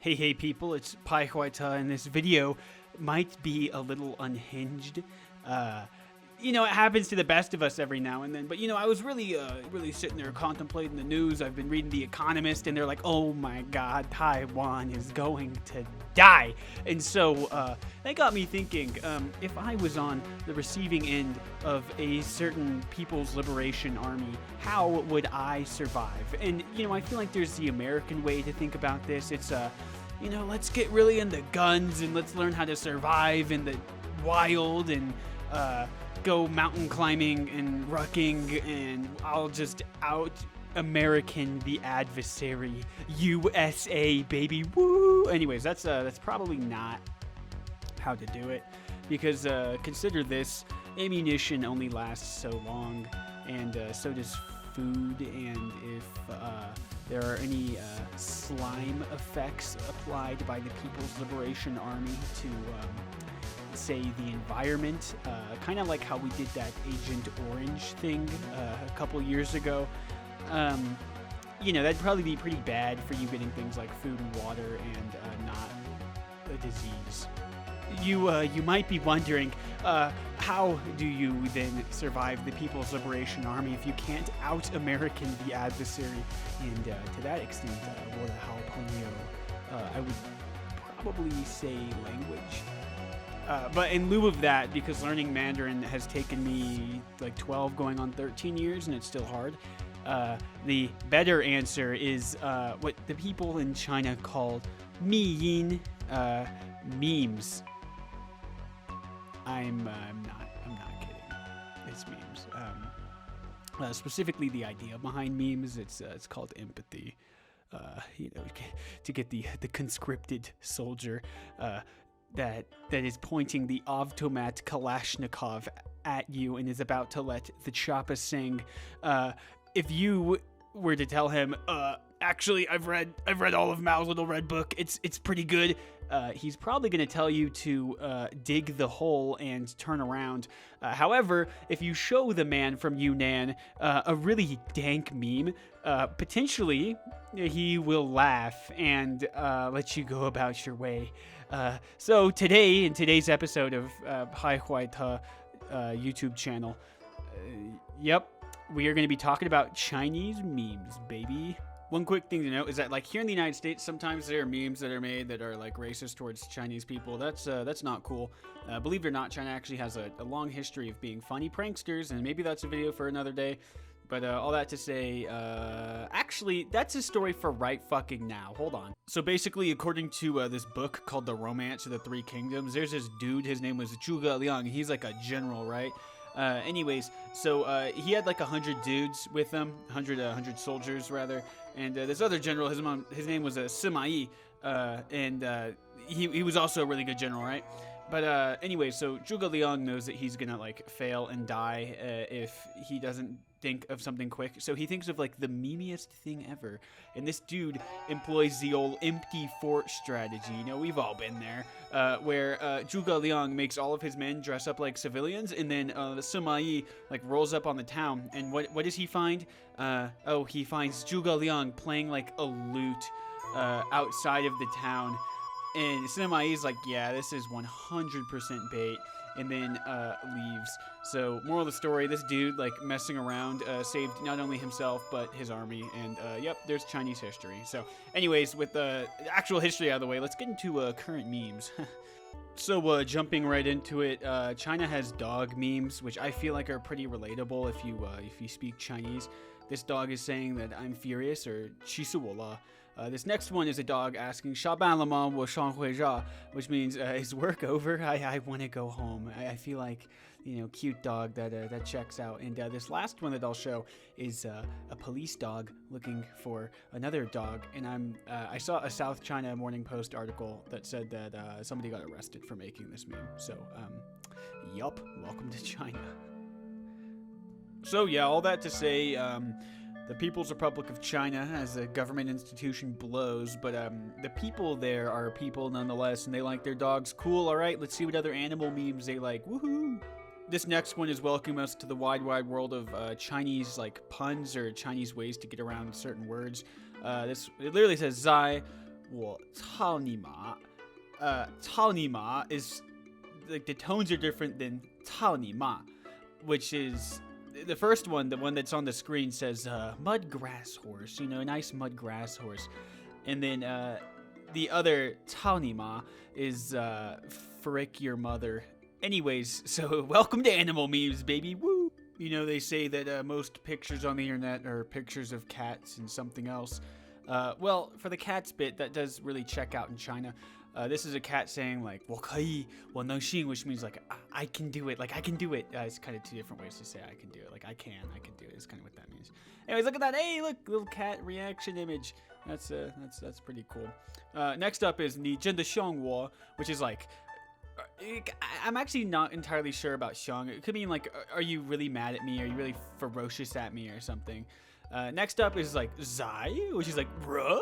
Hey people, it's Pai Huaita, and this video might be a little unhinged. Uh, it happens to the best of us every now and then. But I was really sitting there contemplating the news. I've been reading The Economist, and they're like, "Oh my God, Taiwan is going to die." And so that got me thinking: if I was on the receiving end of a certain People's Liberation Army, how would I survive? And I feel like there's the American way to think about this. It's let's get really into guns and let's learn how to survive in the wild and go mountain climbing and rucking, and I'll just out American the adversary. USA, baby, woo! Anyways, that's probably not how to do it, because consider this: ammunition only lasts so long, and so does food. And if there are any slime effects applied by the People's Liberation Army to say the environment, kind of like how we did that Agent Orange thing a couple years ago, that'd probably be pretty bad for you getting things like food and water and not a disease. You might be wondering, how do you then survive the People's Liberation Army if you can't out-American the adversary? And to that extent, well, the jalapeno, I would probably say language. But in lieu of that, because learning Mandarin has taken me like 12 going on 13 years and it's still hard, the better answer is what the people in China call miyin, memes. I'm not kidding. It's memes. Specifically, the idea behind memes, it's called empathy. To get the conscripted soldier that is pointing the Avtomat Kalashnikov at you and is about to let the chopper sing. If you were to tell him, actually, I've read all of Mao's Little Red Book. It's pretty good. He's probably going to tell you to dig the hole and turn around. However, if you show the man from Yunnan a really dank meme, potentially he will laugh and let you go about your way. So today, in today's episode of Hai Huaita YouTube channel, we are going to be talking about Chinese memes, baby. One quick thing to note is that, like, here in the United States, sometimes there are memes that are made that are like racist towards Chinese people. That's not cool. Believe it or not, China actually has a long history of being funny pranksters, and maybe that's a video for another day. But all that to say, actually, that's a story for right fucking now. Hold on. So basically, according to this book called The Romance of the Three Kingdoms, there's this dude, his name was Zhuge Liang. He's like a general, right? Anyways, so he had like 100 dudes with him, 100 soldiers rather, and this other general, his name was Sima Yi, and he was also a really good general, right? But anyway, so Zhuge Liang knows that he's gonna like fail and die if he doesn't think of something quick. So he thinks of like the memeiest thing ever, and this dude employs the old empty fort strategy. We've all been there, where Zhuge Liang makes all of his men dress up like civilians, and then the Sima Yi like rolls up on the town, and what does he find? He finds Zhuge Liang playing like a lute outside of the town. And Sima Yi's like, yeah, this is 100% bait, and then leaves. So, moral of the story, this dude, like, messing around, saved not only himself, but his army, and, there's Chinese history. So, anyways, with the actual history out of the way, let's get into current memes. So, jumping right into it, China has dog memes, which I feel like are pretty relatable if you speak Chinese. This dog is saying that I'm furious, or 气死我了. This next one is a dog asking, 下班了吗?我上回家, which means, is work over? I want to go home. I feel like, cute dog that checks out. And this last one that I'll show is a police dog looking for another dog. And I saw a South China Morning Post article that said that somebody got arrested for making this meme. So, welcome to China. So yeah, all that to say, the People's Republic of China as a government institution blows, but the people there are people nonetheless, and they like their dogs. Cool, alright, let's see what other animal memes they like. Woohoo! This next one is welcoming us to the wide world of Chinese like puns or Chinese ways to get around certain words. It literally says Zai 我操你妈. Cao ni ma is like the tones are different than Cao ni ma, which is the first one, the one that's on the screen says mud grass horse, you know, nice mud grass horse. And then the other Cao ni ma is frick your mother. Anyways, so welcome to Animal Memes, baby. Woo! You know, they say that most pictures on the internet are pictures of cats and something else. Well, for the cats bit, that does really check out in China. This is a cat saying like 我可以我能行, which means like I can do it, like I can do it. It's kind of two different ways to say I can do it, like I can do it is kind of what that means. Anyways, look at that. Hey, look, little cat reaction image. That's pretty cool. Next up is 你真的像我, which is like I'm actually not entirely sure about Xiang. It could mean like, are you really mad at me? Are you really ferocious at me or something? Next up is like Zai, which is like bruh.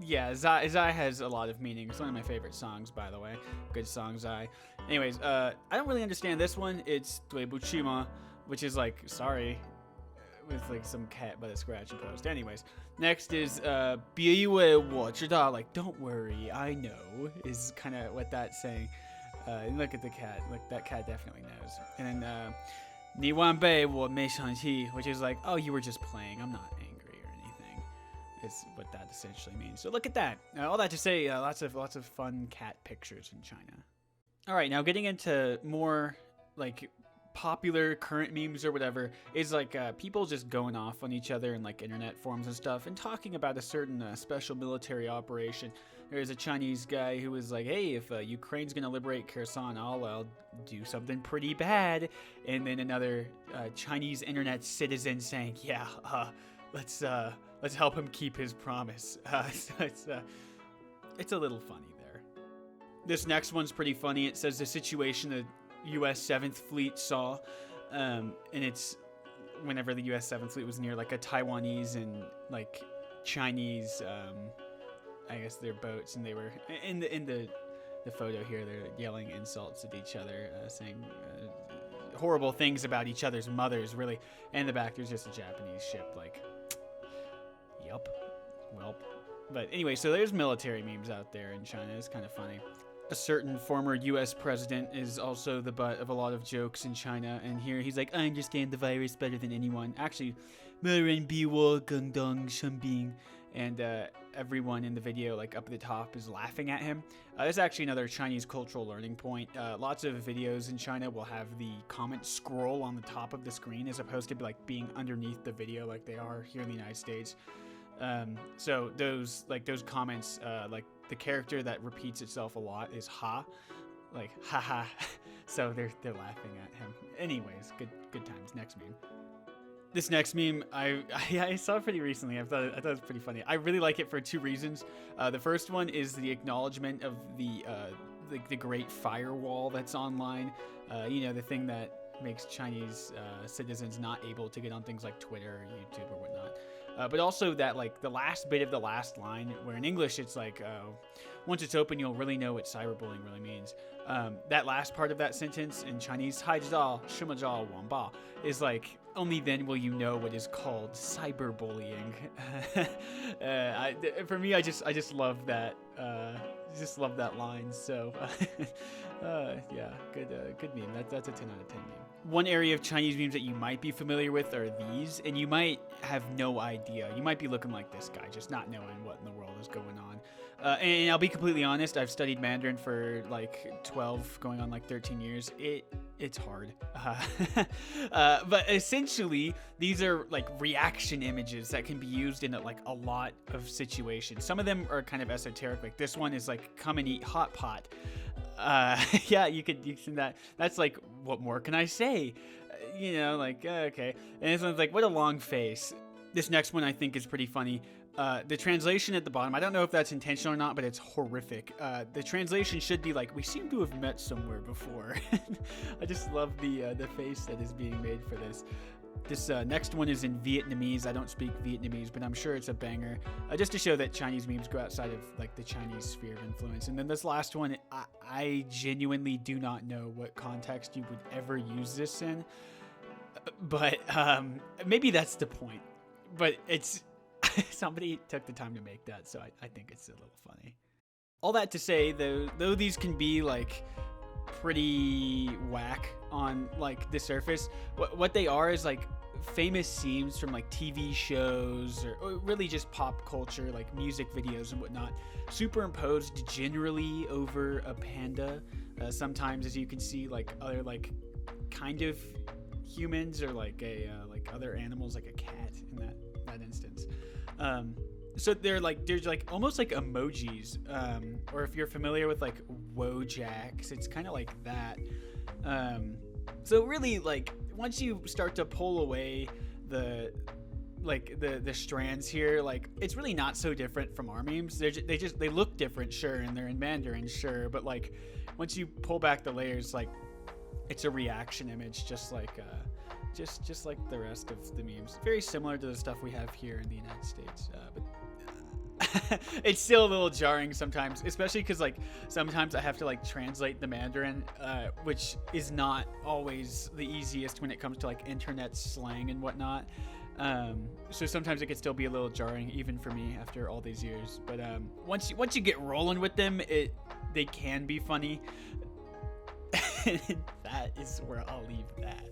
Yeah, Zai has a lot of meaning. It's one of my favorite songs, by the way. Good song, Zai. Anyways, I don't really understand this one. It's 对不起嘛, which is like sorry, with like some cat by the scratch and post. Anyways, next is 别以为我知道, like don't worry, I know, is kind of what that's saying. Look at the cat. Look, that cat definitely knows. And then 你玩被我没生气, which is like, oh, you were just playing. I'm not angry or anything. Is what that essentially means. So look at that. All that to say, lots of fun cat pictures in China. All right, now getting into more like popular current memes or whatever is like people just going off on each other in like internet forums and stuff and talking about a certain special military operation. There's a Chinese guy who was like, hey, if Ukraine's gonna liberate Kherson, I'll do something pretty bad. And then another Chinese internet citizen saying, yeah, let's help him keep his promise. So it's a little funny there. This next one's pretty funny. It says the situation the U.S. 7th Fleet saw, and it's whenever the U.S. 7th Fleet was near like a Taiwanese and like Chinese, I guess their boats, and they were in the photo here. They're yelling insults at each other, saying horrible things about each other's mothers. Really, and in the back there's just a Japanese ship. Like, yup, welp. But anyway, so there's military memes out there in China. It's kind of funny. A certain former U.S. president is also the butt of a lot of jokes in China, and here he's like, I understand the virus better than anyone. Actually, and everyone in the video, like up at the top, is laughing at him. This is actually another Chinese cultural learning point. Lots of videos in China will have the comment scroll on the top of the screen as opposed to like being underneath the video like they are here in the United States. So those comments, like the character that repeats itself a lot is ha, like haha. So they're laughing at him. Anyways, good times. Next meme. This next meme I saw pretty recently. I thought it was pretty funny. I really like it for two reasons. The first one is the acknowledgement of the Great Firewall that's online. You know, the thing that makes Chinese citizens not able to get on things like Twitter or YouTube or whatnot. But also that like the last bit of the last line, where in English it's like, once it's open, you'll really know what cyberbullying really means. That last part of that sentence in Chinese, 还知道什么叫网暴, is like, only then will you know what is called cyberbullying. For me, I just love that. Just love that line. So, yeah, good meme. That's a 10 out of 10 meme. One area of Chinese memes that you might be familiar with are these, and you might have no idea. You might be looking like this guy, just not knowing what in the world is going on. And I'll be completely honest, I've studied Mandarin for like 12, going on like 13 years. It's hard. But essentially, these are like reaction images that can be used in like a lot of situations. Some of them are kind of esoteric. Like this one is like, come and eat hot pot. Yeah, you can that. That's like, what more can I say? You know, like, okay. And this one's like, what a long face. This next one I think is pretty funny. The translation at the bottom, I don't know if that's intentional or not, but it's horrific. The translation should be like, we seem to have met somewhere before. I just love the face that is being made for this. This next one is in Vietnamese. I don't speak Vietnamese, but I'm sure it's a banger. Just to show that Chinese memes go outside of like the Chinese sphere of influence. And then this last one, I genuinely do not know what context you would ever use this in. But maybe that's the point. But it's Somebody took the time to make that, so I think it's a little funny. All that to say, though these can be like pretty whack on like the surface, what they are is like famous scenes from like TV shows or really just pop culture, like music videos and whatnot, superimposed generally over a panda. Sometimes, as you can see, like other like kind of humans or like like other animals, like a cat in that instance. So there's like almost like emojis, or if you're familiar with like Wojaks, it's kind of like that. So really, like once you start to pull away the strands here, like it's really not so different from our memes. They look different, sure, and they're in Mandarin, sure, but like once you pull back the layers, like it's a reaction image, just like the rest of the memes. Very similar to the stuff we have here in the United States, but it's still a little jarring sometimes, especially because like sometimes I have to like translate the Mandarin, which is not always the easiest when it comes to like internet slang and whatnot. So sometimes it can still be a little jarring even for me after all these years. But once you get rolling with them, they can be funny. That is where I'll leave that.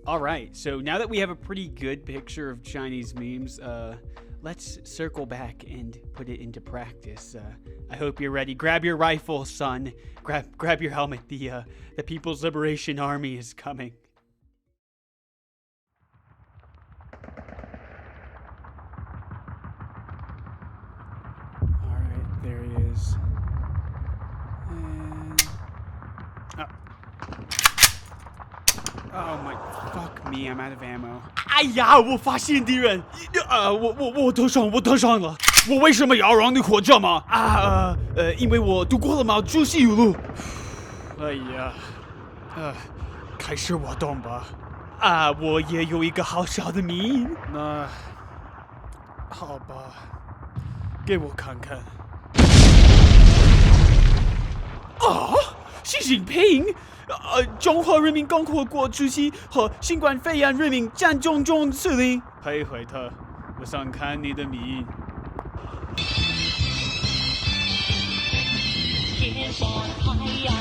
All right, so now that we have a pretty good picture of Chinese memes, let's circle back and put it into practice. I hope you're ready. Grab your rifle, son. Grab your helmet. The People's Liberation Army is coming. All right, there he is. And... Oh my, fuck me, I'm out of ammo. 哎呀，我发现敌人！我得伤了。我为什么要让你活着吗？因为我读过了毛主席语录。哎呀，开始活动吧。我也有一个好笑的谜。那好吧，给我看看。习近平。中华人民共和国主席和新冠肺炎人民战争总司令。配合他，我想看你的谜。天上太阳